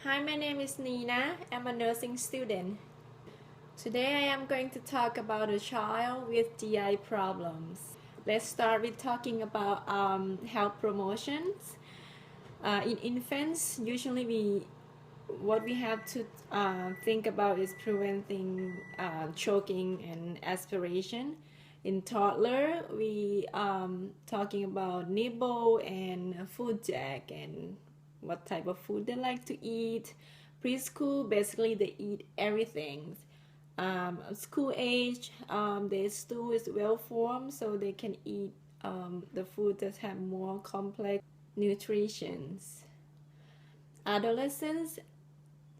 Hi, my name is Nina. I'm a nursing student. Today I am going to talk about a child with GI problems. Let's start with talking about health promotions. In infants, usually what we have to think about is preventing choking and aspiration. In toddler, we talking about nibble and food jack and what type of food they like to eat. Preschool, basically they eat everything. School age, their stool is well formed, so they can eat the food that have more complex nutritions. Adolescents,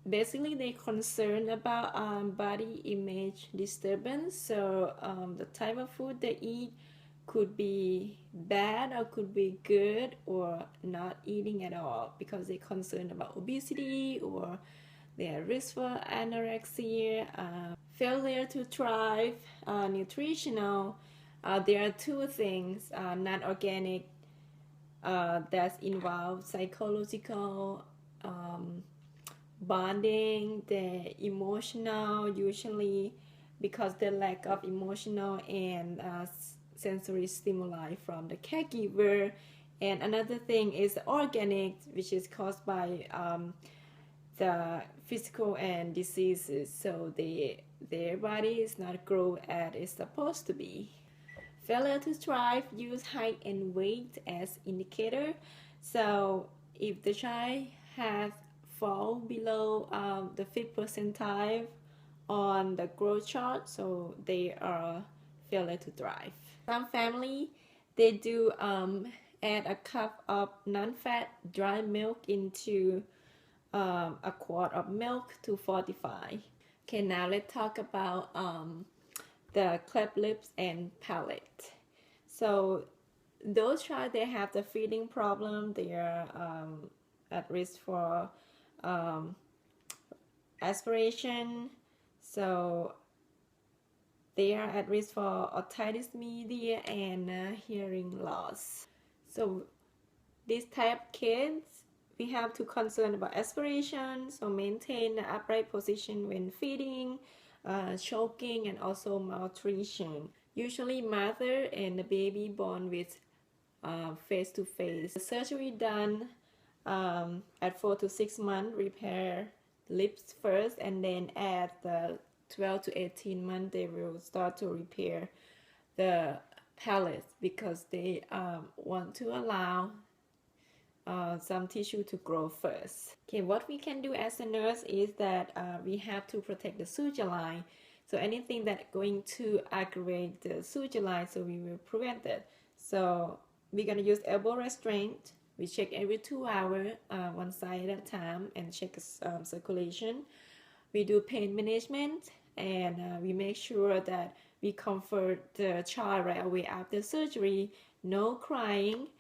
basically they're concerned about body image disturbance, so the type of food they eat could be bad or could be good or not eating at all because they're concerned about obesity or their risk for anorexia, failure to thrive, nutritional. There are two things, non-organic, that involve psychological bonding, the emotional, usually because the lack of emotional and sensory stimuli from the caregiver. And another thing is organic, which is caused by the physical and diseases, so their body is not grow as it's supposed to be. Failure to thrive, use height and weight as indicator. So if the child has fall below the 5th percentile on the growth chart, so they are failure to thrive. Some family, they do add a cup of non-fat dry milk into a quart of milk to fortify. Okay, now let's talk about the cleft lips and palate. So those child they have the feeding problem, they are at risk for aspiration, so they are at risk for otitis media and hearing loss. So this type of kids, we have to concern about aspiration, so maintain the upright position when feeding, choking, and also malnutrition. Usually mother and the baby born with face-to-face. The surgery done at 4 to 6 months, repair lips first, and then at the 12 to 18 months they will start to repair the palate because they want to allow some tissue to grow first. Okay, what we can do as a nurse is that we have to protect the suture line. So anything that going to aggravate the suture line, so we will prevent it. So we're gonna use elbow restraint. We check every 2 hours, one side at a time, and check circulation. We do pain management, and we make sure that we comfort the child right away after surgery. No crying.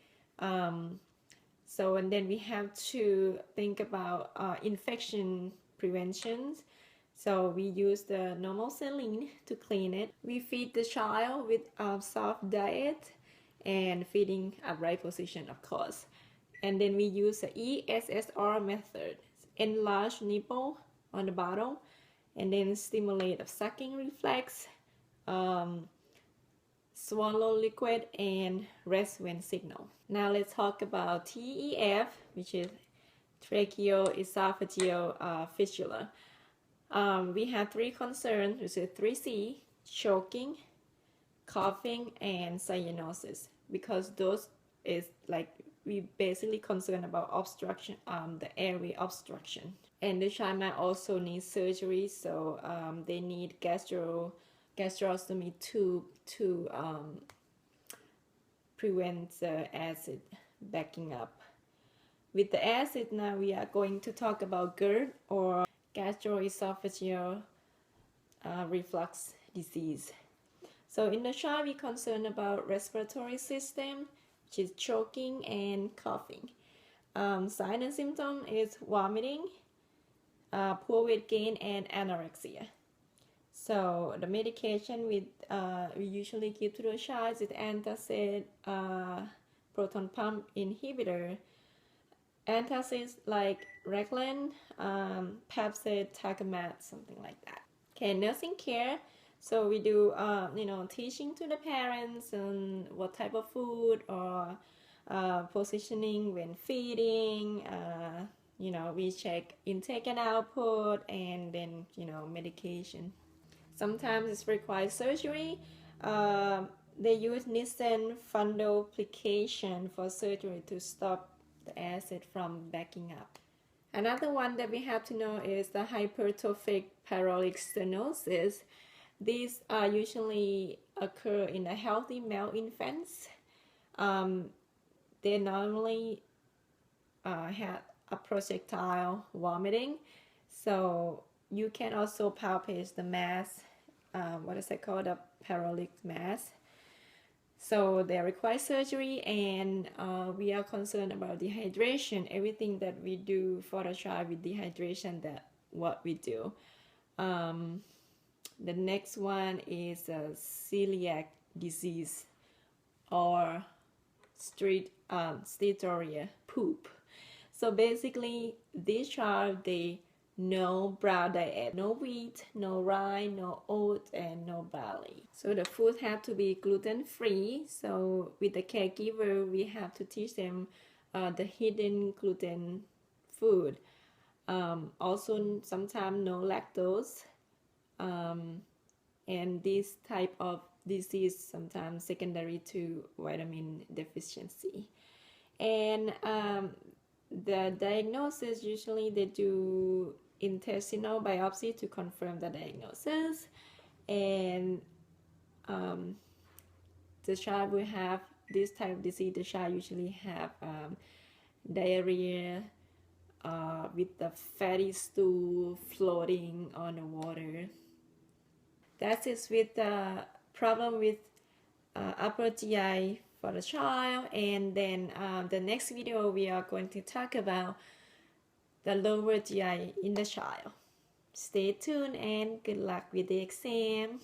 So, and then we have to think about infection preventions. So we use the normal saline to clean it. We feed the child with soft diet and feeding upright position, of course. And then we use the ESSR method, enlarge nipple on the bottom, and then stimulate a sucking reflex, swallow liquid, and rest when signal. Now let's talk about TEF, which is Tracheoesophageal fistula. We have 3 concerns, which is 3C, choking, coughing, and stenosis, because those is like we basically concerned about obstruction, the airway obstruction. And the child might also need surgery, so they need gastrostomy tube to prevent the acid backing up. With the acid, now we are going to talk about GERD, or gastroesophageal reflux disease. So in the child, we concerned about respiratory system, which is choking and coughing. Sign and symptom is vomiting, poor weight gain, and anorexia. So the medication we usually give to the child is antacid, proton pump inhibitor, antacids like Reglan, Pepsid, Tagamet, something like that. Okay, nursing care. So we do, teaching to the parents on what type of food or positioning when feeding. We check intake and output, and then, medication. Sometimes it requires surgery. They use Nissen fundoplication for surgery to stop the acid from backing up. Another one that we have to know is the hypertrophic pyloric stenosis. These usually occur in a healthy male infants. They normally have a projectile vomiting, so you can also palpate the mass, what is it called, a pyloric mass. So they require surgery, and we are concerned about dehydration. Everything that we do for the child with dehydration, that what we do. The next one is celiac disease or steatorrhea, poop. So basically, this child, they no brown diet, no wheat, no rye, no oat, and no barley. So the food have to be gluten-free. So with the caregiver, we have to teach them the hidden gluten food. Also, sometimes no lactose. And this type of disease sometimes secondary to vitamin deficiency. And the diagnosis, usually they do intestinal biopsy to confirm the diagnosis, and the child will have this type of disease. The child usually have diarrhea with the fatty stool floating on the water. That is with the problem with upper GI for the child. And then the next video we are going to talk about the lower GI in the child. Stay tuned and good luck with the exam.